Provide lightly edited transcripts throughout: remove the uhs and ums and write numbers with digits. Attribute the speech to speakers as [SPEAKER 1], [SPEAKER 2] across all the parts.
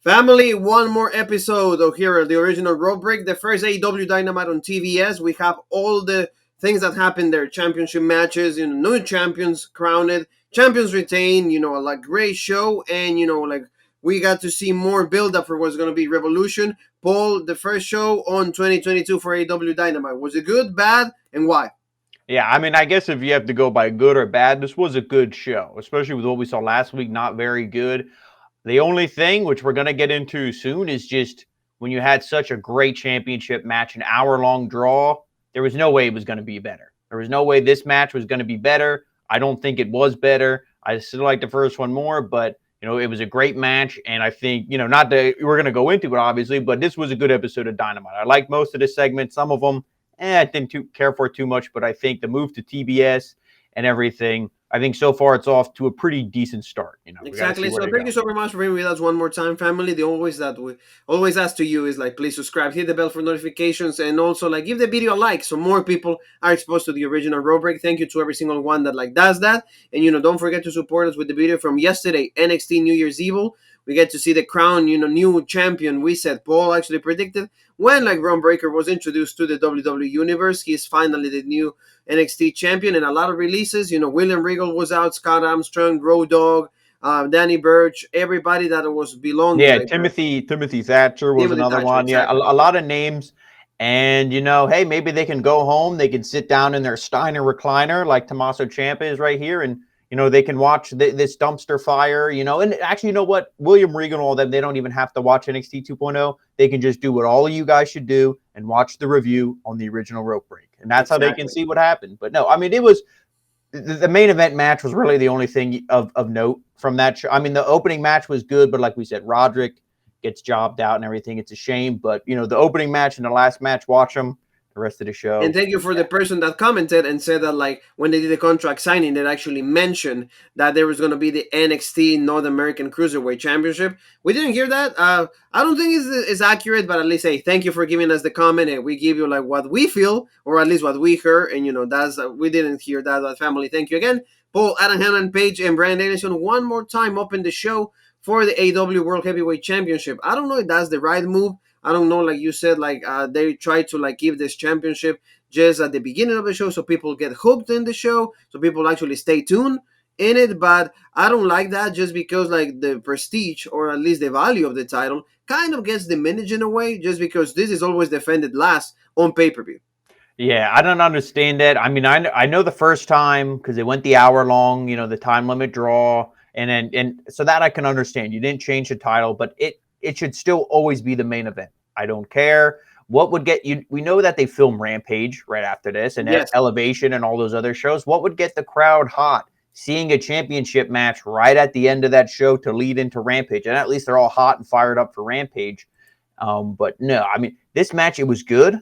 [SPEAKER 1] Family, one more episode of here, the original Road Break, the first AEW Dynamite on TBS. We have all the things that happened there, championship matches, new champions crowned, champions retained, like great show, and like we got to see more build up for what's going to be Revolution. Paul, the first show on 2022 for AEW Dynamite, was it good, bad, and why?
[SPEAKER 2] Yeah, I mean, I guess if you have to go by good or bad, this was a good show, especially with what we saw last week, not very good. The only thing, which we're going to get into soon, is just when you had such a great championship match, an hour-long draw, there was no way it was going to be better. There was no way this match was going to be better. I don't think it was better. I still like the first one more, but, it was a great match, and I think, not that we're going to go into it, obviously, but this was a good episode of Dynamite. I liked most of the segments. Some of them, I didn't care for too much, but I think the move to TBS and everything, I think so far it's off to a pretty decent start.
[SPEAKER 1] Exactly. So thank you so very much for being with us one more time, family. The always that we always ask to you is please subscribe, hit the bell for notifications, and also give the video a like so more people are exposed to the original Road Break. Thank you to every single one that does that. And don't forget to support us with the video from yesterday, NXT New Year's Evil. We get to see the crown, new champion. We said Paul actually predicted when Ron Breaker was introduced to the WWE Universe. He's finally the new NXT champion, and a lot of releases. William Regal was out, Scott Armstrong, Road Dogg, Danny Burch, everybody that was belonging.
[SPEAKER 2] Yeah, Timothy Thatcher was another one. Exactly. Yeah, a lot of names. And, hey, maybe they can go home. They can sit down in their Steiner recliner like Tommaso Ciampa is right here. And, they can watch this dumpster fire, And actually, you know what? William Regal and all them, they don't even have to watch NXT 2.0. They can just do what all of you guys should do and watch the review on the original Road Break. And that's how they can see what happened. But no, I mean, it was the main event match was really the only thing of note from that show. I mean, the opening match was good, but like we said, Roderick gets jobbed out and everything. It's a shame. But, the opening match and the last match, watch them. The rest of the show.
[SPEAKER 1] And thank you for the person that commented and said that when they did the contract signing, they actually mentioned that there was going to be the NXT North American Cruiserweight Championship. We didn't hear that. I don't think it's accurate, but at least thank you for giving us the comment, and we give you what we feel, or at least what we heard, and that's we didn't hear that family. Thank you again, Paul, Hangman Page, and Bryan Danielson. One more time, open the show for the AEW World Heavyweight Championship. I don't know if that's the right move. I don't know, like you said, they try to give this championship just at the beginning of the show so people get hooked in the show, so people actually stay tuned in it. But I don't like that just because the prestige, or at least the value of the title, kind of gets diminished in a way, just because this is always defended last on pay-per-view.
[SPEAKER 2] Yeah, I don't understand that. I mean, I know the first time because it went the hour long, the time limit draw, and so that I can understand. You didn't change the title, but it should still always be the main event. I don't care what would get you. We know that they film Rampage right after this, and yes, Elevation and all those other shows. What would get the crowd hot? Seeing a championship match right at the end of that show to lead into Rampage, and at least they're all hot and fired up for Rampage. But no, I mean, this match, it was good.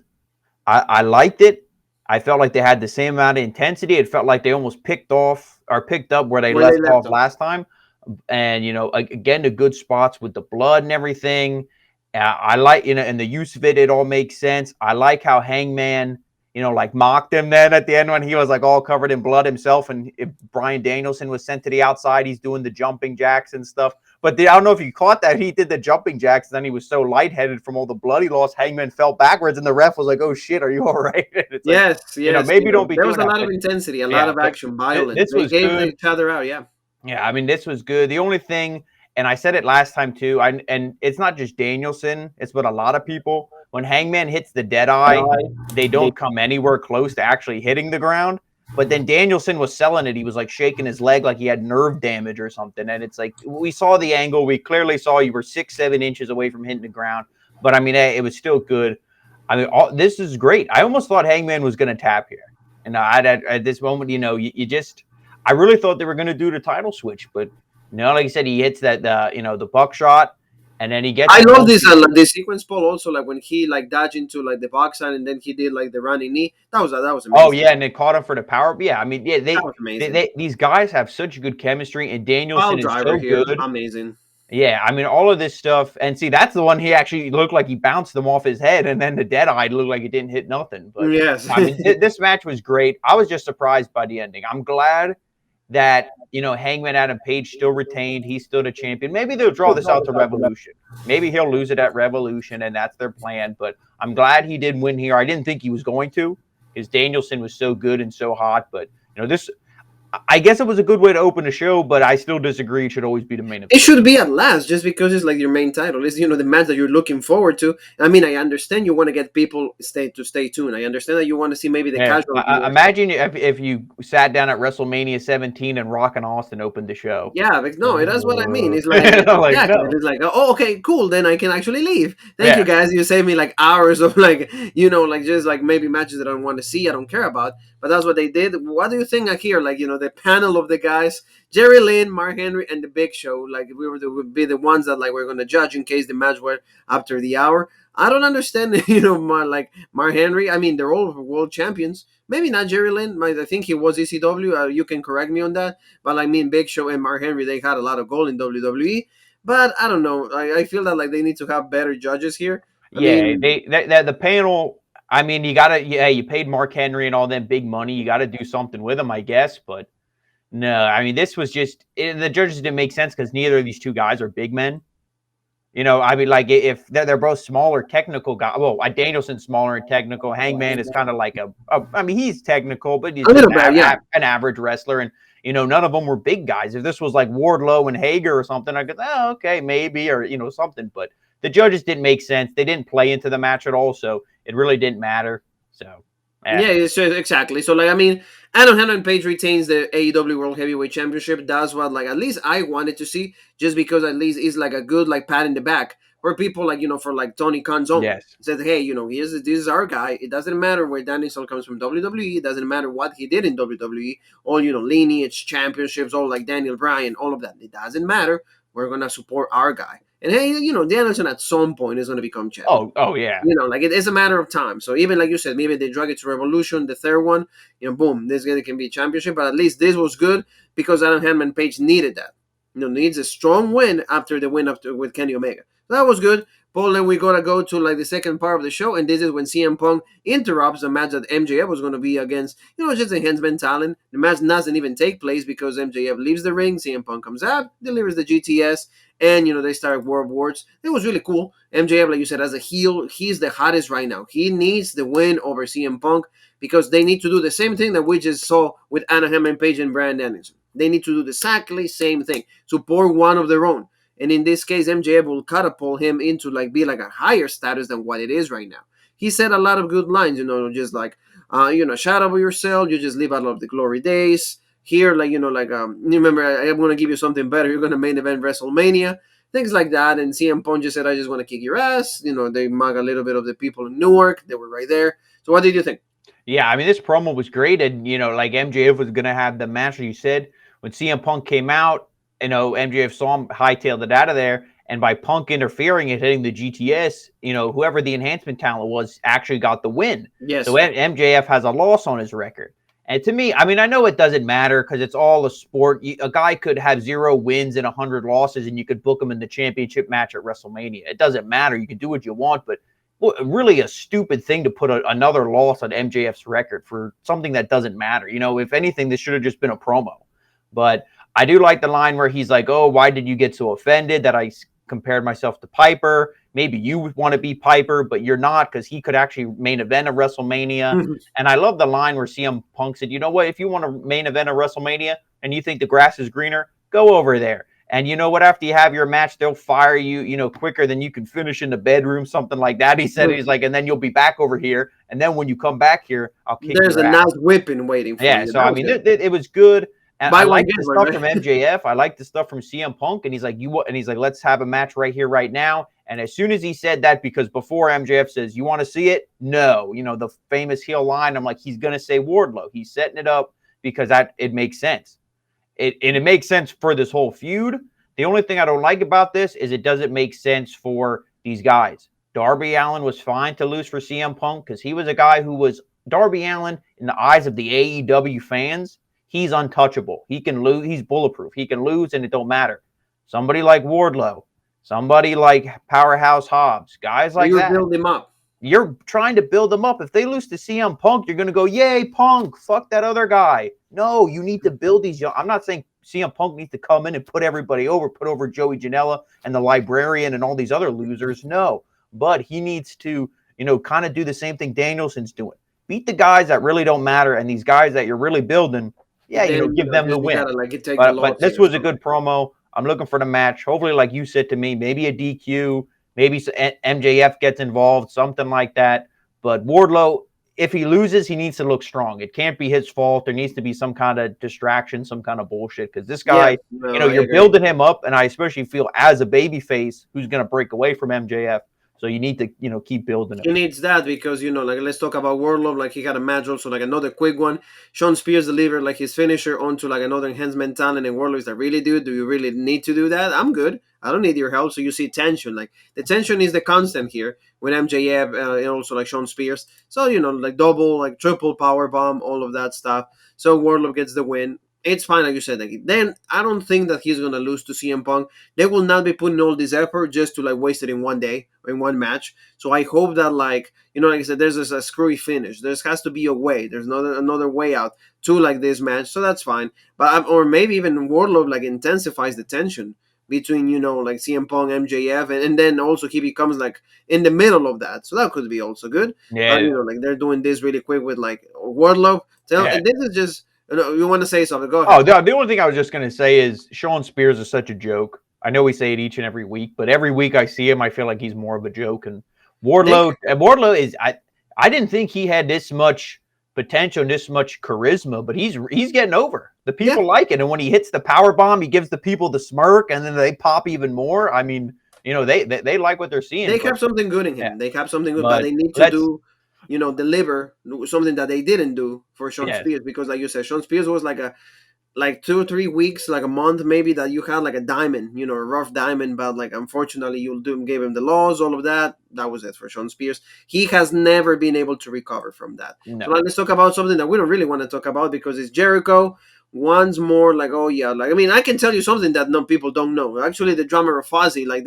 [SPEAKER 2] I liked it. I felt like they had the same amount of intensity. It felt like they almost picked up where they left off last time. And, again, the good spots with the blood and everything. I like, and the use of it all makes sense. I like how Hangman, mocked him then at the end when he was all covered in blood himself. And if Bryan Danielson was sent to the outside, he's doing the jumping jacks and stuff. But I don't know if you caught that. He did the jumping jacks, and then he was so lightheaded from all the blood he lost. Hangman fell backwards, and the ref was like, "Oh shit, are you all right?" It's
[SPEAKER 1] yes.
[SPEAKER 2] Maybe don't be.
[SPEAKER 1] There was a lot of intensity, a lot of action, violence.
[SPEAKER 2] This was
[SPEAKER 1] gave
[SPEAKER 2] good.
[SPEAKER 1] each other out. Yeah.
[SPEAKER 2] Yeah, I mean, this was good. The only thing, and I said it last time too, and it's not just Danielson, it's what a lot of people. When Hangman hits the dead eye, they don't come anywhere close to actually hitting the ground. But then Danielson was selling it. He was shaking his leg like he had nerve damage or something. And it's we saw the angle. We clearly saw you were 6-7 inches away from hitting the ground. But I mean, it was still good. I mean, this is great. I almost thought Hangman was going to tap here. And at this moment, I really thought they were going to do the title switch. But like I said, he hits that, the buckshot. And then he gets.
[SPEAKER 1] I love this sequence, Paul. Also, when he dodged into the box side, and then he did the running knee. That was amazing.
[SPEAKER 2] Oh yeah, and they caught him for the power. Yeah, I mean, yeah, these guys have such good chemistry, and Danielson is so good.
[SPEAKER 1] Amazing.
[SPEAKER 2] Yeah, I mean, all of this stuff, and see, that's the one he actually looked like he bounced them off his head, and then the dead eye looked like it didn't hit nothing. But
[SPEAKER 1] yes,
[SPEAKER 2] I mean, this match was great. I was just surprised by the ending. I'm glad that, Hangman Adam Page still retained. He's still the champion. Maybe they'll draw this out to Revolution. Maybe he'll lose it at Revolution, and that's their plan. But I'm glad he did win here. I didn't think he was going to, because Danielson was so good and so hot. But, this, I guess it was a good way to open the show, but I still disagree. It should always be the main event.
[SPEAKER 1] It should be at last, just because it's like your main title. It's the match that you're looking forward to. I mean, I understand you want to get people stay tuned. I understand that you want to see maybe the casual.
[SPEAKER 2] Imagine if you sat down at WrestleMania 17 and Rock and Austin opened the show.
[SPEAKER 1] Yeah, but no, that's what I mean. It's like,
[SPEAKER 2] Like,
[SPEAKER 1] exactly.
[SPEAKER 2] no.
[SPEAKER 1] It's like, oh, okay, cool. Then I can actually leave. Thank you, guys. You saved me like hours of like just like maybe matches that I don't want to see, I don't care about. But that's what they did. What do you think here? Like, the panel of the guys, Jerry Lynn, Mark Henry, and the Big Show. Like, would be the ones that like we're gonna judge in case the match were after the hour. I don't understand. Mark Henry. I mean, they're all world champions. Maybe not Jerry Lynn. I think he was ECW. You can correct me on that. But I mean, Big Show and Mark Henry, they had a lot of gold in WWE. But I don't know. I feel that like they need to have better judges here. I mean,
[SPEAKER 2] the panel. I mean, you paid Mark Henry and all them big money. You got to do something with them, I guess. But no, I mean, this was just the judges didn't make sense because neither of these two guys are big men. I mean, like if they're both smaller technical guys. Well, Danielson's smaller and technical. Hangman is kind of like I mean, he's technical, but he's an average wrestler. And none of them were big guys. If this was like Wardlow and Hager or something, I could, okay, maybe, or something. But the judges didn't make sense. They didn't play into the match at all, so it really didn't matter. So
[SPEAKER 1] exactly. So like, I mean, Hangman Page retains the AEW World Heavyweight Championship. That's what like at least I wanted to see, just because at least it's like a good like pat in the back for people like for like Tony Khan's own.
[SPEAKER 2] Yes.
[SPEAKER 1] Said, hey, this is our guy. It doesn't matter where Danielson comes from WWE. It doesn't matter what he did in WWE. All lineage, championships, all like Daniel Bryan, all of that. It doesn't matter. We're gonna support our guy. And hey, Danielson at some point is going to become champion.
[SPEAKER 2] Oh yeah.
[SPEAKER 1] Like it is a matter of time. So even like you said, maybe they drag it to Revolution, the third one, boom, this guy can be a championship. But at least this was good because Hangman Page needed that. Needs a strong win after the win with Kenny Omega. So that was good. But then we gotta go to like the second part of the show, and this is when CM Punk interrupts the match that MJF was gonna be against, just enhancement talent. The match doesn't even take place because MJF leaves the ring. CM Punk comes out, delivers the GTS, and they start World Wars. It was really cool. MJF, like you said, as a heel, he's the hottest right now. He needs the win over CM Punk because they need to do the same thing that we just saw with Hangman Page and Bryan Danielson. They need to do the exactly same thing. Support one of their own. And in this case, MJF will catapult him into be like a higher status than what it is right now. He said a lot of good lines, just like, shout out yourself. You just live out of the glory days. Here, remember, I'm going to give you something better. You're going to main event WrestleMania. Things like that. And CM Punk just said, I just want to kick your ass. They mug a little bit of the people in Newark. They were right there. So what did you think?
[SPEAKER 2] Yeah, I mean, this promo was great. And, like MJF was going to have the match, you said, when CM Punk came out, MJF saw him, hightailed it out of there, and by Punk interfering and hitting the GTS, whoever the enhancement talent was actually got the win.
[SPEAKER 1] Yes.
[SPEAKER 2] So MJF has a loss on his record. And to me, I mean, I know it doesn't matter because it's all a sport. A guy could have 0 wins and 100 losses, and you could book him in the championship match at WrestleMania. It doesn't matter. You can do what you want, but really a stupid thing to put another loss on MJF's record for something that doesn't matter. If anything, this should have just been a promo. But I do like the line where he's like, oh, why did you get so offended that I compared myself to Piper? Maybe you want to be Piper, but you're not, because he could actually main event a WrestleMania. Mm-hmm. And I love the line where CM Punk said, you know what, if you want to main event a WrestleMania and you think the grass is greener, go over there. And you know what, after you have your match, they'll fire you, quicker than you can finish in the bedroom, something like that. He said, he's like, and then you'll be back over here. And then when you come back here, I'll kick
[SPEAKER 1] There's
[SPEAKER 2] your
[SPEAKER 1] a
[SPEAKER 2] ass.
[SPEAKER 1] nice whipping waiting for you.
[SPEAKER 2] Yeah, so I mean, it was good. And I like the stuff from MJF. I like the stuff from CM Punk. And he's like, let's have a match right here, right now. And as soon as he said that, because before MJF says, you want to see it? No. The famous heel line. I'm like, he's going to say Wardlow. He's setting it up because it makes sense. It makes sense for this whole feud. The only thing I don't like about this is it doesn't make sense for these guys. Darby Allin was fine to lose for CM Punk because he was a guy who was Darby Allin in the eyes of the AEW fans. He's untouchable. He can lose. He's bulletproof. He can lose, and it don't matter. Somebody like Wardlow, somebody like Powerhouse Hobbs, guys like that.
[SPEAKER 1] You build him up.
[SPEAKER 2] You're trying to build them up. If they lose to CM Punk, you're going to go, yay, Punk, fuck that other guy. No, you need to build these young. I'm not saying CM Punk needs to come in and put everybody over, put over Joey Janela and the Librarian and all these other losers. No, but he needs to, kind of do the same thing Danielson's doing. Beat the guys that really don't matter, and these guys that you're really building, yeah,
[SPEAKER 1] Then
[SPEAKER 2] give them the
[SPEAKER 1] just you
[SPEAKER 2] win.
[SPEAKER 1] gotta like take the
[SPEAKER 2] But
[SPEAKER 1] loss
[SPEAKER 2] this
[SPEAKER 1] here.
[SPEAKER 2] was a good promo. I'm looking for the match. Hopefully, like you said to me, maybe a DQ, maybe MJF gets involved, something like that. But Wardlow, if he loses, he needs to look strong. It can't be his fault. There needs to be some kind of distraction, some kind of bullshit. Because this
[SPEAKER 1] Yeah,
[SPEAKER 2] guy,
[SPEAKER 1] no, I
[SPEAKER 2] you're
[SPEAKER 1] agree.
[SPEAKER 2] building him up, and I especially feel as a babyface who's going to break away from MJF. So you need to, keep building him.
[SPEAKER 1] He needs that because like let's talk about Warlord. Like he had a match also, like another quick one. Sean Spears delivered like his finisher onto like another enhancement talent, and Warlord is like, really, dude? Do you really need to do that? I'm good. I don't need your help. So you see tension. Like the tension is the constant here with MJF and also like Sean Spears. So like double, like triple power bomb, all of that stuff. So Warlord gets the win. It's fine, like you said. Like then I don't think that he's gonna lose to CM Punk. They will not be putting all this effort just to like waste it in one day or in one match. So I hope that like like I said, there's a screwy finish. There has to be a way. There's another way out to like this match. So that's fine. But or maybe even Wardlow like intensifies the tension between like CM Punk, MJF, and then also he becomes like in the middle of that. So that could be also good. But
[SPEAKER 2] Yeah,
[SPEAKER 1] like they're doing this really quick with like Wardlow. So
[SPEAKER 2] yeah.
[SPEAKER 1] and this is just you want to say something? Go
[SPEAKER 2] Oh,
[SPEAKER 1] ahead.
[SPEAKER 2] the only thing I was just going to say is Sean Spears is such a joke. I know we say it each and every week, but every week I see him, I feel like he's more of a joke. And
[SPEAKER 1] They
[SPEAKER 2] Wardlow is I didn't think he had this much potential, this much charisma, but he's getting over. The
[SPEAKER 1] yeah.
[SPEAKER 2] people like it, and when he hits the power bomb, he gives the people the smirk, and then they pop even more. I mean, they like what they're seeing.
[SPEAKER 1] They
[SPEAKER 2] But
[SPEAKER 1] have something good in
[SPEAKER 2] yeah,
[SPEAKER 1] him. They have something good, but
[SPEAKER 2] but
[SPEAKER 1] they need to
[SPEAKER 2] let's
[SPEAKER 1] do, deliver something that they didn't do for Sean
[SPEAKER 2] yeah.
[SPEAKER 1] Spears because, like you said, Sean Spears was like 2 or 3 weeks, like a month maybe that you had like a diamond, a rough diamond, but like unfortunately you gave him the loss, all of that. That was it for Sean Spears. He has never been able to recover from that. So
[SPEAKER 2] No.
[SPEAKER 1] let's talk about something that we don't really want to talk about because it's Jericho. Once more, like oh yeah, like I mean I can tell you something that no people don't know. Actually, the drummer of Fozzy, like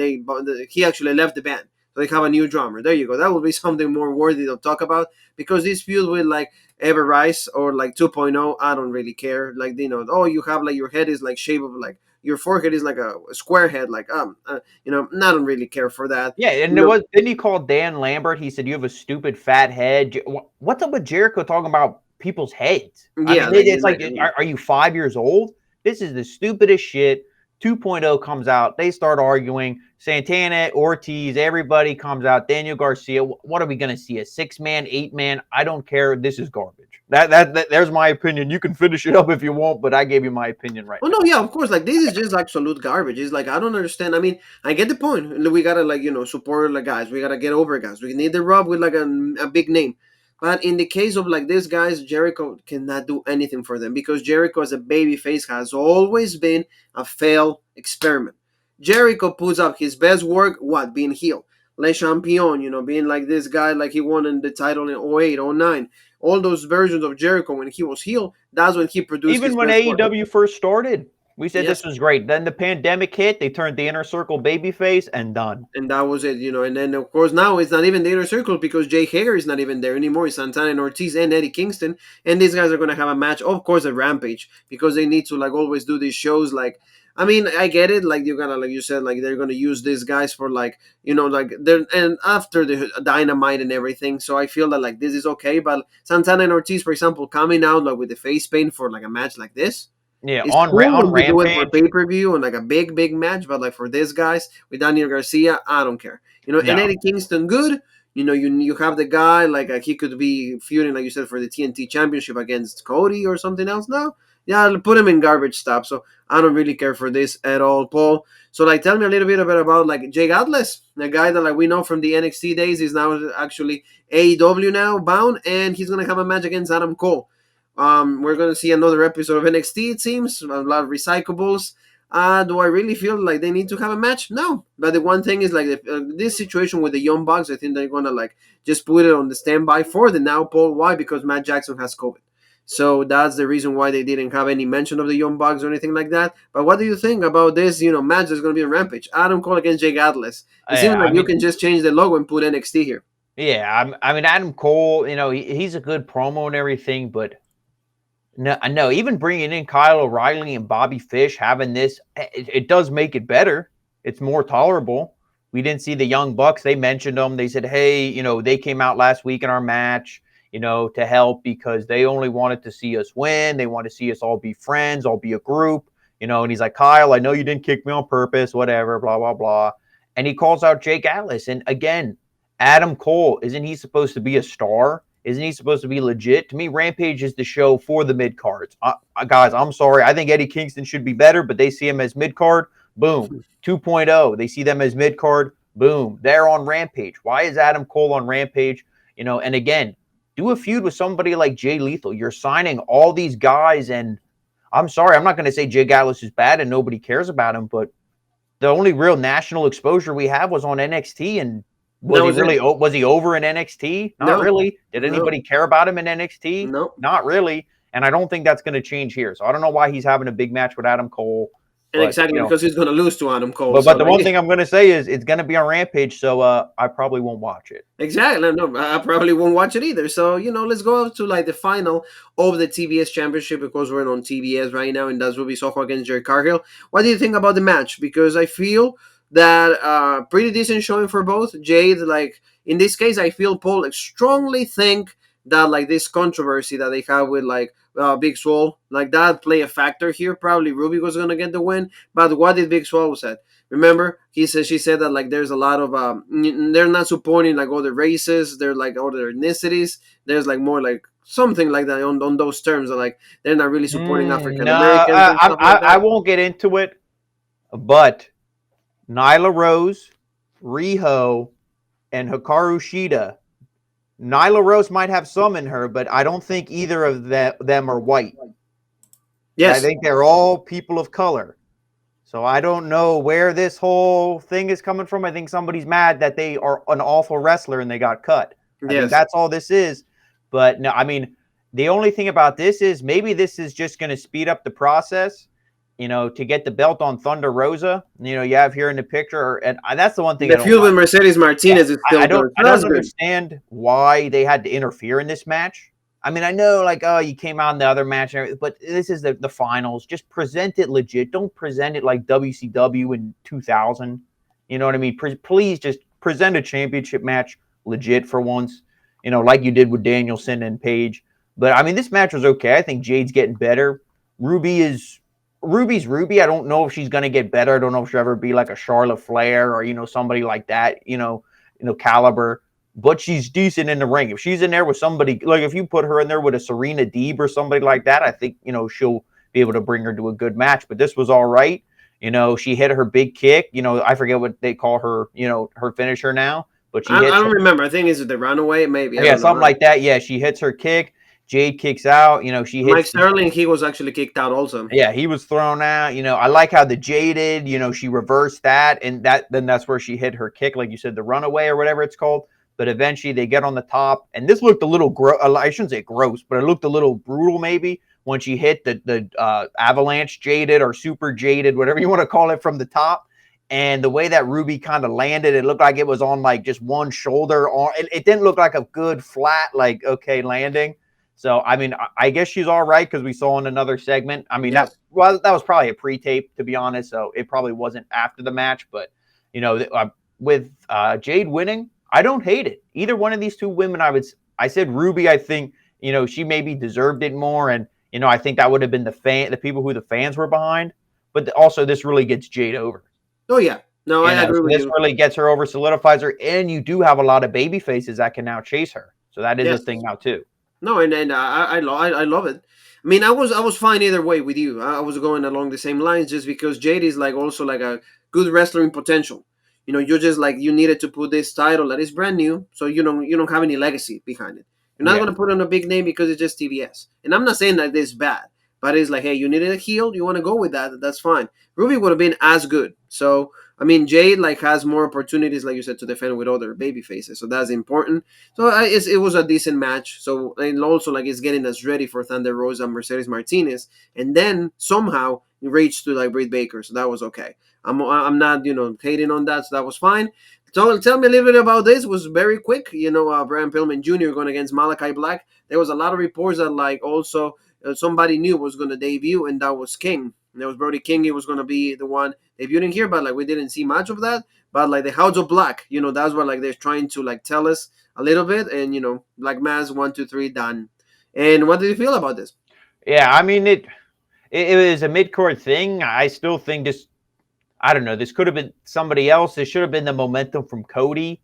[SPEAKER 1] he actually left the band. So they have a new drummer. There you go. That would be something more worthy to talk about because this feud with like Ever Rise or like 2.0, I don't really care. Like oh, you have like your head is like shape of like your forehead is like a square head. Like I don't really care for that.
[SPEAKER 2] Yeah, and
[SPEAKER 1] You know,
[SPEAKER 2] didn't he call Dan Lambert? He said you have a stupid fat head. What's up with Jericho talking about people's heads? I
[SPEAKER 1] yeah,
[SPEAKER 2] mean,
[SPEAKER 1] like
[SPEAKER 2] it's like, are you 5 years old? This is the stupidest shit. 2.0 comes out. They start arguing. Santana, Ortiz, everybody comes out. Daniel Garcia. What are we going to see? A 6-man, 8-man? I don't care. This is garbage. There's my opinion. You can finish it up if you want, but I gave you my opinion right
[SPEAKER 1] oh
[SPEAKER 2] now.
[SPEAKER 1] no, yeah, of course. Like this is just absolute garbage. It's like I don't understand. I mean, I get the point. We gotta like support like guys. We gotta get over guys. We need the rub with like a big name. But in the case of like these guys, Jericho cannot do anything for them because Jericho as a baby face has always been a failed experiment. Jericho puts up his best work, what being heel. Le Champion, being like this guy, like he won in the title in '08, '09. All those versions of Jericho when he was heel, that's when he produced his
[SPEAKER 2] Even when
[SPEAKER 1] best work.
[SPEAKER 2] AEW first started, we said
[SPEAKER 1] Yes,
[SPEAKER 2] this was great. Then the pandemic hit. They turned the inner circle babyface and done.
[SPEAKER 1] and that was it, And then of course now it's not even the inner circle because Jake Hager is not even there anymore. It's Santana and Ortiz and Eddie Kingston, and these guys are gonna have a match, of course, at Rampage because they need to like always do these shows. Like, I mean, I get it. Like you're gonna, like you said, like they're gonna use these guys for like like they're and after the Dynamite and everything. So I feel that like this is okay. But Santana and Ortiz, for example, coming out like with the face paint for like a match like this.
[SPEAKER 2] Yeah,
[SPEAKER 1] It's cool
[SPEAKER 2] on
[SPEAKER 1] when you do it for
[SPEAKER 2] Rampage.
[SPEAKER 1] pay per view and like a big match, but like for these guys with Daniel Garcia, I don't care. And
[SPEAKER 2] No,
[SPEAKER 1] Eddie Kingston, good. You have the guy like he could be feuding like you said for the TNT Championship against Cody or something else. No, yeah, I'll put him in garbage stuff. So I don't really care for this at all, Paul. So like, tell me a little bit about like Jake Atlas, the guy that like we know from the NXT days is now actually AEW now bound, and he's gonna have a match against Adam Cole. We're gonna see another episode of NXT. It seems a lot of recyclables. Do I really feel like they need to have a match? No. But the one thing is like this situation with the Young Bucks, I think they're gonna like just put it on the standby for the now, Paul. Why? Because Matt Jackson has COVID. So that's the reason why they didn't have any mention of the Young Bucks or anything like that. But what do you think about this, match that's going to be a Rampage? Adam Cole against Jake Atlas. It seems
[SPEAKER 2] yeah,
[SPEAKER 1] like you can just change the logo and put NXT here.
[SPEAKER 2] I mean Adam Cole. He's a good promo and everything, but No, I know. Even bringing in Kyle O'Reilly and Bobby Fish, having this, it does make it better. It's more tolerable. We didn't see the Young Bucks. They mentioned them. They said, hey, they came out last week in our match, to help because they only wanted to see us win. They want to see us all be friends, all be a group, And he's like, Kyle, I know you didn't kick me on purpose, whatever, blah, blah, blah. And he calls out Jake Atlas. And again, Adam Cole, isn't he supposed to be a star? Isn't he supposed to be legit? To me, Rampage is the show for the mid cards. Guys, I'm sorry. I think Eddie Kingston should be better, but they see him as mid card. Boom. 2.0. They see them as mid card. Boom. They're on Rampage. Why is Adam Cole on Rampage? And again, do a feud with somebody like Jay Lethal. You're signing all these guys, and I'm sorry. I'm not going to say Jake Atlas is bad and nobody cares about him, but the only real national exposure we have was on NXT, and was he over in NXT? Not
[SPEAKER 1] No,
[SPEAKER 2] really. Did
[SPEAKER 1] no,
[SPEAKER 2] anybody care about him in NXT?
[SPEAKER 1] no.
[SPEAKER 2] Not really. And I don't think that's going to change here. So I don't know why he's having a big match with Adam Cole,
[SPEAKER 1] And
[SPEAKER 2] but
[SPEAKER 1] exactly because he's gonna lose to Adam Cole.
[SPEAKER 2] but
[SPEAKER 1] So
[SPEAKER 2] but the
[SPEAKER 1] like,
[SPEAKER 2] one thing I'm going to say is it's going to be on Rampage, so I probably won't watch it.
[SPEAKER 1] exactly. No, I probably won't watch it either. So let's go to like the final of the TBS Championship because we're on TBS right now, and that's Ruby Soho against Jerry Cargill. What do you think about the match? Because I feel that pretty decent showing for both. Jade, like in this case, I feel Paul like, strongly think that like this controversy that they have with like Big Swole, like that play a factor here. Probably Ruby was gonna get the win, but what did Big Swole said? Remember, she said that like there's a lot of they're not supporting like other races, they're like other ethnicities. There's like more like something like that on those terms. Like they're not really supporting African
[SPEAKER 2] No,
[SPEAKER 1] Americans and stuff like
[SPEAKER 2] I
[SPEAKER 1] that.
[SPEAKER 2] won't get into it, but Nyla Rose, Riho, and Hikaru Shida. Nyla Rose might have some in her, but I don't think either of them are white. I
[SPEAKER 1] Yes,
[SPEAKER 2] think they're all people of color. So I don't know where this whole thing is coming from. I think somebody's mad that they are an awful wrestler and they got cut. I think
[SPEAKER 1] yes.
[SPEAKER 2] that's all this is. But no, I mean, the only thing about this is maybe this is just going to speed up the process, to get the belt on Thunder Rosa. You have here in the picture, and that's the one thing I
[SPEAKER 1] The
[SPEAKER 2] don't
[SPEAKER 1] feud
[SPEAKER 2] like.
[SPEAKER 1] with Mercedes
[SPEAKER 2] Yeah,
[SPEAKER 1] Martinez is
[SPEAKER 2] I
[SPEAKER 1] still
[SPEAKER 2] don't
[SPEAKER 1] good.
[SPEAKER 2] I
[SPEAKER 1] That's
[SPEAKER 2] don't
[SPEAKER 1] good.
[SPEAKER 2] understand why they had to interfere in this match. I mean, I know like, oh, you came out in the other match, but this is the finals. Just present it legit. Don't present it like WCW in 2000. You know what I mean? Please just present a championship match legit for once. Like you did with Danielson and Page. But I mean, this match was okay. I think Jade's getting better. Ruby's Ruby. I don't know if she's gonna get better. I don't know if she'll ever be like a Charlotte Flair or somebody like that. Caliber. But she's decent in the ring. If she's in there with somebody, like if you put her in there with a Serena Deeb or somebody like that, I think she'll be able to bring her to a good match. But this was all right. She hit her big kick. I forget what they call her. Her finisher now. But she
[SPEAKER 1] I
[SPEAKER 2] hits
[SPEAKER 1] don't
[SPEAKER 2] her.
[SPEAKER 1] remember. I think it's the runaway. Maybe I
[SPEAKER 2] Yeah,
[SPEAKER 1] don't
[SPEAKER 2] something
[SPEAKER 1] know.
[SPEAKER 2] like that. Yeah, she hits her kick. Jade kicks out. She
[SPEAKER 1] Mike
[SPEAKER 2] hits the.
[SPEAKER 1] Sterling, he was actually kicked out also.
[SPEAKER 2] Yeah, he was thrown out. I like how the Jaded, she reversed that, and that's where she hit her kick, like you said, the runaway or whatever it's called. But eventually they get on the top, and this looked a little gross. I shouldn't say gross, but it looked a little brutal maybe when she hit the avalanche Jaded or super Jaded, whatever you want to call it, from the top. And the way that Ruby kind of landed, it looked like it was on like just one shoulder. It didn't look like a good flat, like okay landing. So I mean, I guess she's all right because we saw in another segment. I mean,
[SPEAKER 1] Yes.
[SPEAKER 2] that was probably a pre-tape to be honest, so it probably wasn't after the match. But with Jade winning, I don't hate it. Either one of these two women, I said Ruby. I think she maybe deserved it more, and I think that would have been the people who the fans were behind. But also, this really gets Jade over.
[SPEAKER 1] Oh yeah. No, I agree
[SPEAKER 2] So
[SPEAKER 1] with
[SPEAKER 2] this
[SPEAKER 1] you.
[SPEAKER 2] really gets her over, solidifies her, and you do have a lot of baby faces that can now chase her. So that is a
[SPEAKER 1] Yes.
[SPEAKER 2] thing now too.
[SPEAKER 1] No, and I love it. I mean, I was fine either way with you. I was going along the same lines just because Jade is like also like a good wrestler in potential. You're just like you needed to put this title that is brand new, so you don't have any legacy behind it. You're not
[SPEAKER 2] Yeah.
[SPEAKER 1] gonna put on a big name because it's just TBS. And I'm not saying that this is bad, but it's like, hey, you needed a heel, you want to go with that, that's fine. Ruby would have been as good. So I mean, Jade like has more opportunities, like you said, to defend with other baby faces, so that's important. So it was a decent match. So and also like it's getting us ready for Thunder Rosa and Mercedes Martinez, and then somehow it reached to like Britt Baker. So that was okay. I'm not hating on that. So that was fine. So tell me a little bit about this. It was very quick. Brian Pillman Jr. going against Malachi Black. There was a lot of reports that like also somebody new was going to debut, and that was King. And it was Brody King. He was going to be the one debuting here, but like we didn't see much of that. But like the House of Black, that's what like they're trying to like tell us a little bit. And Black Mass 1, 2, 3 done. And what do you feel about this?
[SPEAKER 2] Yeah, I mean it was a mid-card thing. I still think this. I don't know. This could have been somebody else. This should have been the momentum from Cody.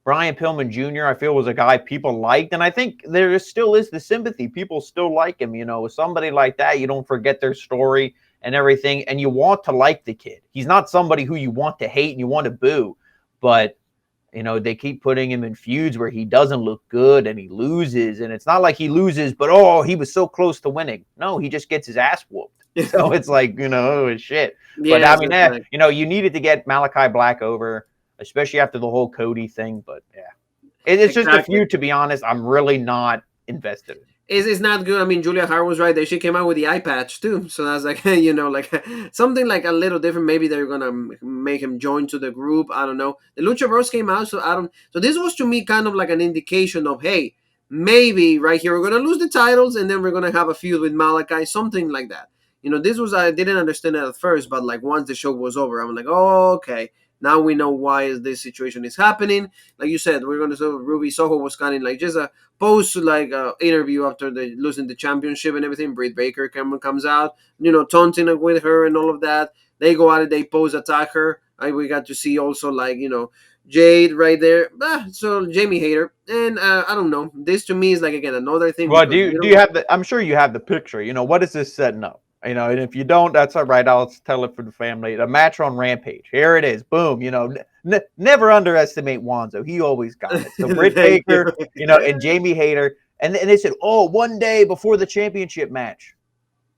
[SPEAKER 2] Brian Pillman Jr., I feel, was a guy people liked. And I think there still is the sympathy. People still like him. With somebody like that, you don't forget their story and everything. And you want to like the kid. He's not somebody who you want to hate and you want to boo. But, they keep putting him in feuds where he doesn't look good and he loses. And it's not like he loses, but, he was so close to winning. No, he just gets his ass whooped. So it's like, shit. But I mean, you needed to get Malachi Black over, especially after the whole Cody thing. But yeah, it's just a feud, to be honest. I'm really not invested.
[SPEAKER 1] It's not good. I mean, Julia Hart was right there. She came out with the eye patch too. So that's like, like something like a little different. Maybe they're going to make him join to the group. I don't know. The Lucha Bros came out. So this was to me kind of like an indication of, hey, maybe right here, we're going to lose the titles and then we're going to have a feud with Malachi, something like that. This was, I didn't understand it at first, but like once the show was over, I'm like, oh, okay. Now we know why this situation is happening. Like you said, we're going to say Ruby Soho was kind of like just a post like interview after the losing the championship and everything. Britt Baker comes out, taunting with her and all of that. They go at it, they pose attack her. We got to see also like, Jade right there. So Jamie Hayter. And I don't know. This to me is like, again, another thing.
[SPEAKER 2] Well, do you have the, I'm sure you have the picture. What is this setting up? And if you don't, that's all right. I'll tell it for the family. A match on Rampage. Here it is. Boom. Never underestimate Wanzo. He always got it. So Britt Baker, and Jamie Hayter. And they said, one day before the championship match.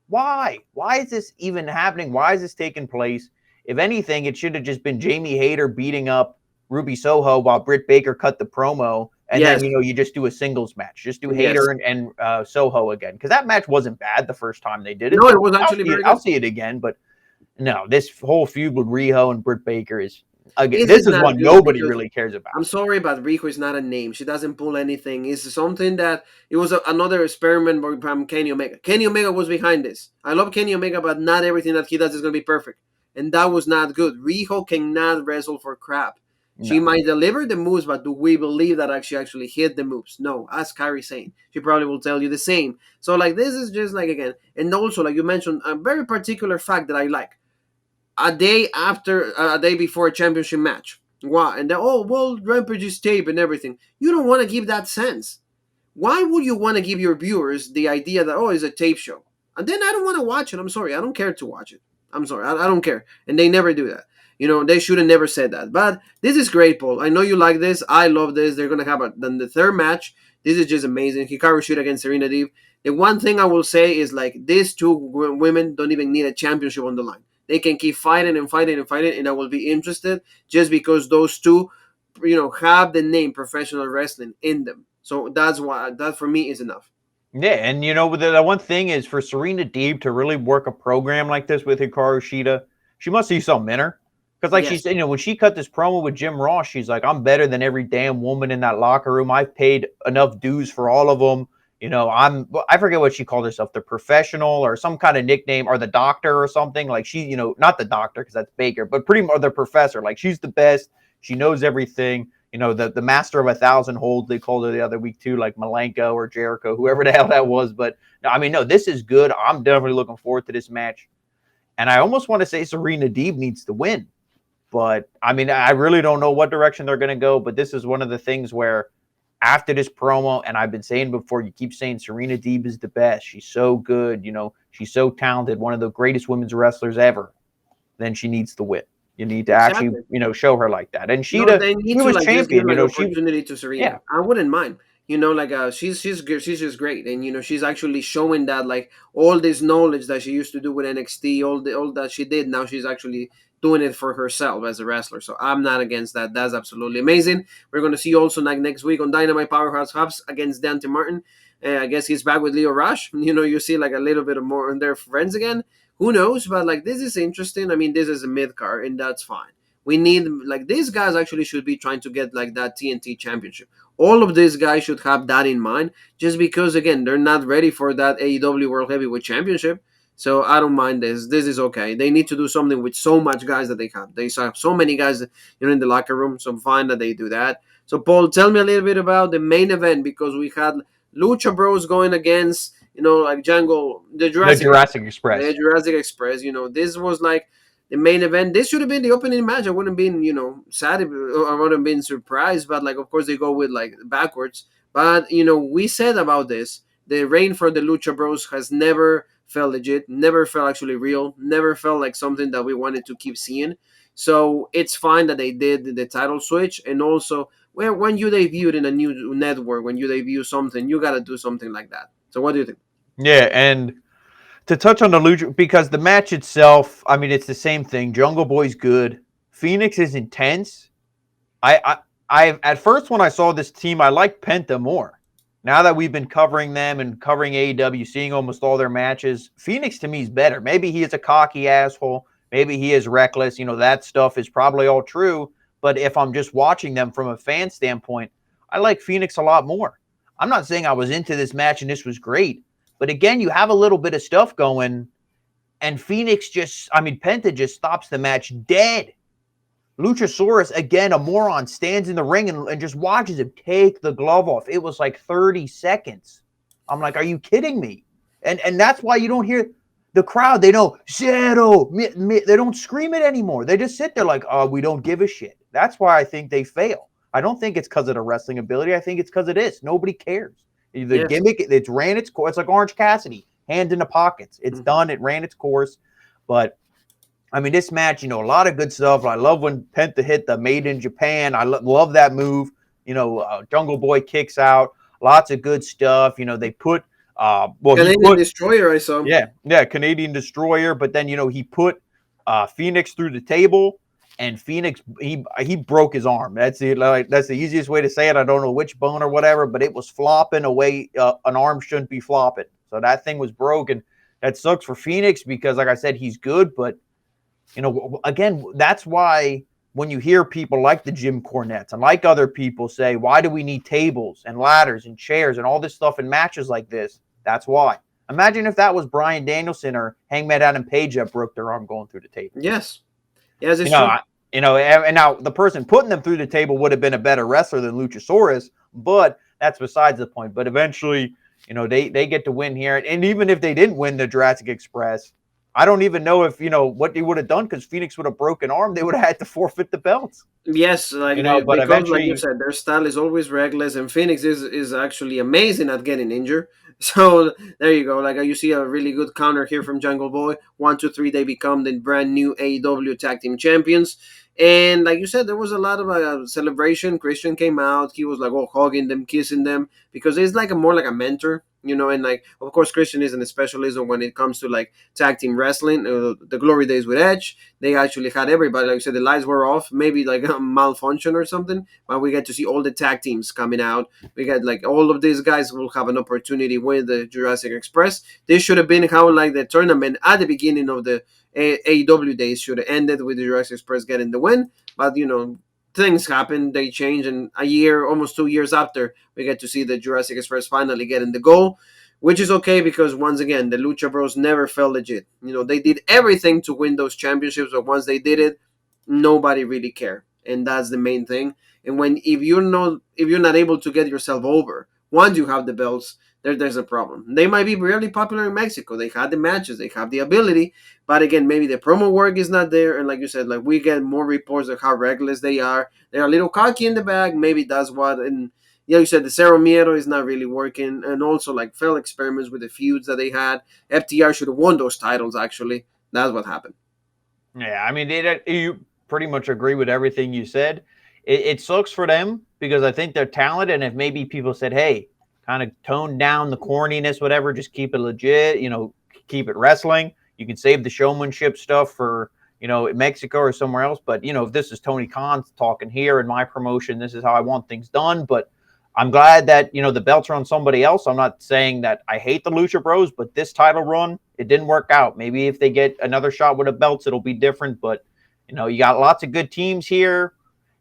[SPEAKER 2] Why? Why is this even happening? Why is this taking place? If anything, it should have just been Jamie Hayter beating up Ruby Soho while Britt Baker cut the promo. And then, you just do a singles match. Just do Hayter and Soho again. Because that match wasn't bad the first time they did it.
[SPEAKER 1] No, it was actually very good.
[SPEAKER 2] I'll see it again. But no, this whole feud with Riho and Britt Baker is, again, this is one nobody really cares about.
[SPEAKER 1] I'm sorry, but Riho is not a name. She doesn't pull anything. It's something that, it was another experiment from Kenny Omega. Kenny Omega was behind this. I love Kenny Omega, but not everything that he does is going to be perfect. And that was not good. Riho cannot wrestle for crap. No. She might deliver the moves, but do we believe that she actually hit the moves? No, as Kyrie's saying. She probably will tell you the same. So, like, this is just, like, again, and also, like you mentioned, a very particular fact that I like. A day before a championship match. Wow. And then, Rampage is tape and everything. You don't want to give that sense. Why would you want to give your viewers the idea that, it's a tape show? And then I don't want to watch it. I'm sorry. I don't care to watch it. I'm sorry. I don't care. And they never do that. They should have never said that. But this is great, Paul. I know you like this. I love this. They're going to have then the third match. This is just amazing. Hikaru Shida against Serena Deeb. The one thing I will say is, like, these two women don't even need a championship on the line. They can keep fighting and fighting and fighting, and I will be interested just because those two, have the name professional wrestling in them. So that's why, that for me is enough.
[SPEAKER 2] Yeah, and, the one thing is for Serena Deeb to really work a program like this with Hikaru Shida, she must see something in her. Because she said, when she cut this promo with Jim Ross, she's like, I'm better than every damn woman in that locker room. I've paid enough dues for all of them. I forget what she called herself, the professional or some kind of nickname, or the doctor or something. Like she, not the doctor because that's Baker, but pretty much the professor. Like she's the best. She knows everything. The master of 1,000 holds, they called her the other week too, like Malenko or Jericho, whoever the hell that was. But no, this is good. I'm definitely looking forward to this match. And I almost want to say Serena Deeb needs to win. But, I really don't know what direction they're going to go. But this is one of the things where after this promo, and I've been saying before, you keep saying Serena Deeb is the best. She's so good. She's so talented. One of the greatest women's wrestlers ever. Then she needs to win. You need to actually, show her like that. And she was champion.
[SPEAKER 1] She opportunity to Serena. Yeah. I wouldn't mind. She's just great, and she's actually showing that, like, all this knowledge that she used to do with NXT, all that she did, now she's actually doing it for herself as a wrestler. So I'm not against that. That's absolutely amazing. We're going to see also next week on Dynamite Powerhouse Hobbs against Dante Martin. I guess he's back with Leo Rush. You see like a little bit more on their friends again. Who knows? But like this is interesting. This is a mid card, and that's fine. We need, like, these guys actually should be trying to get like that TNT championship. All of these guys should have that in mind, just because again they're not ready for that AEW World Heavyweight Championship. So I don't mind this. This is okay. They need to do something with so much guys that they have. They have so many guys, in the locker room. So I'm fine that they do that. So Paul, tell me a little bit about the main event, because we had Lucha Bros going against, like Jungle,
[SPEAKER 2] The Jurassic Express.
[SPEAKER 1] the Jurassic Express. This was like the main event. This should have been the opening match. I wouldn't have been, sad. I wouldn't have been surprised. But like, of course, they go with like backwards. But we said about this. The reign for the Lucha Bros has never felt legit, never felt actually real, never felt like something that we wanted to keep seeing. So it's fine that they did the title switch, and also when you debuted in a new network, when you debut something, you gotta do something like that. So what do you think?
[SPEAKER 2] Yeah, and to touch on the Lucha, because the match itself, I mean, it's the same thing. Jungle Boy's good. Phoenix is intense. I at first when I saw this team, I liked Penta more. Now that we've been covering them and covering AEW, seeing almost all their matches, Phoenix to me is better. Maybe he is a cocky asshole. Maybe he is reckless. That stuff is probably all true. But if I'm just watching them from a fan standpoint, I like Phoenix a lot more. I'm not saying I was into this match and this was great. But again, you have a little bit of stuff going, and Phoenix Penta just stops the match dead. Luchasaurus, again, a moron, stands in the ring and just watches him take the glove off. It was like 30 seconds. I'm like, are you kidding me? And that's why you don't hear the crowd. They know, Zero. They don't scream it anymore. They just sit there like, oh, we don't give a shit. That's why I think they fail. I don't think it's because of the wrestling ability. I think it's because of this. Nobody cares. The gimmick, it's ran its course. It's like Orange Cassidy, hands in the pockets. It's done. It ran its course. But I mean, this match, a lot of good stuff. I love when Penta hit the Made in Japan. I love that move. Jungle Boy kicks out. Lots of good stuff. They put
[SPEAKER 1] Canadian Destroyer, I saw.
[SPEAKER 2] Yeah, Canadian Destroyer. But then he put Phoenix through the table, and Phoenix he broke his arm. That's the easiest way to say it. I don't know which bone or whatever, but it was flopping away. An arm shouldn't be flopping, so that thing was broken. That sucks for Phoenix because, like I said, he's good, but again, that's why when you hear people like the Jim Cornettes and like other people say, why do we need tables and ladders and chairs and all this stuff in matches like this? That's why. Imagine if that was Bryan Danielson or Hangman Page that broke their arm going through the table.
[SPEAKER 1] Yes, it's true.
[SPEAKER 2] And now the person putting them through the table would have been a better wrestler than Luchasaurus, but that's besides the point. But eventually, they get to win here. And even if they didn't win the Jurassic Express, I don't even know if, what they would have done, because Phoenix would have broken arm. They would have had to forfeit the belts.
[SPEAKER 1] Yes, but because, eventually, like you said, their style is always reckless, and Phoenix is actually amazing at getting injured. So there you go. Like, you see a really good counter here from Jungle Boy. 1, 2, 3, they become the brand new AEW Tag Team Champions. And like you said, there was a lot of celebration. Christian came out. He was like, hugging them, kissing them, because he's like more like a mentor, and like, of course, Christian isn't a specialist when it comes to like tag team wrestling. The Glory Days with Edge, they actually had everybody. Like you said, the lights were off, maybe like a malfunction or something, but we get to see all the tag teams coming out. We got like all of these guys will have an opportunity with the Jurassic Express. This should have been how like the tournament at the beginning of the AEW days should have ended with the Jurassic Express getting the win, but things happen, they change, and a year, almost 2 years after, we get to see the Jurassic Express finally getting the goal, which is okay because once again, the Lucha Bros never felt legit. They did everything to win those championships, but once they did it, nobody really cared, and that's the main thing. And if you're not able to get yourself over once you have the belts, there's a problem. They might be really popular in Mexico. They had the matches, they have the ability, but again, maybe the promo work is not there. And like you said, like we get more reports of how reckless they are. They're a little cocky in the back. Maybe that's what. And you said the Cerro Miedo is not really working, and also like failed experiments with the feuds that they had. FTR should have won those titles. Actually, that's what happened.
[SPEAKER 2] Yeah, I mean, you pretty much agree with everything you said. It sucks for them because I think they're talented, and if maybe people said, hey, kind of tone down the corniness, whatever, just keep it legit, keep it wrestling. You can save the showmanship stuff for, Mexico or somewhere else. But, if this is Tony Khan talking here in my promotion, this is how I want things done. But I'm glad that, the belts are on somebody else. I'm not saying that I hate the Lucha Bros, but this title run, it didn't work out. Maybe if they get another shot with the belts, it'll be different. But, You got lots of good teams here.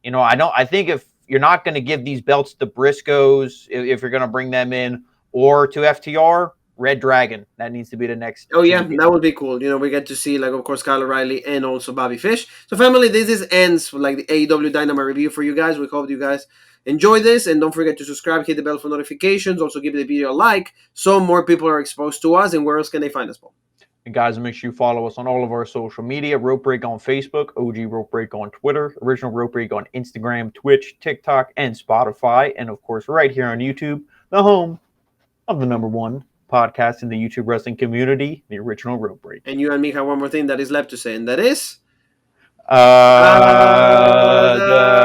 [SPEAKER 2] I think if you're not going to give these belts to Briscoes, if you're going to bring them in, or to FTR, Red Dragon, that needs to be the next
[SPEAKER 1] Oh yeah,
[SPEAKER 2] champion.
[SPEAKER 1] that would be cool. We get to see, like, of course, Kyle O'Reilly and also Bobby Fish. So family, this ends for like the AEW Dynamite review for you guys. We hope you guys enjoy this, and don't forget to subscribe, hit the bell for notifications. Also give the video a like so more people are exposed to us. And where else can they find us, Paul?
[SPEAKER 2] And guys, make sure you follow us on all of our social media. Rope Break on Facebook, OG Rope Break on Twitter, Original Rope Break on Instagram, Twitch, TikTok, and Spotify. And of course, right here on YouTube, the home of the #1 podcast in the YouTube wrestling community, the Original Rope Break.
[SPEAKER 1] And you and me have one more thing that is left to say, and that is...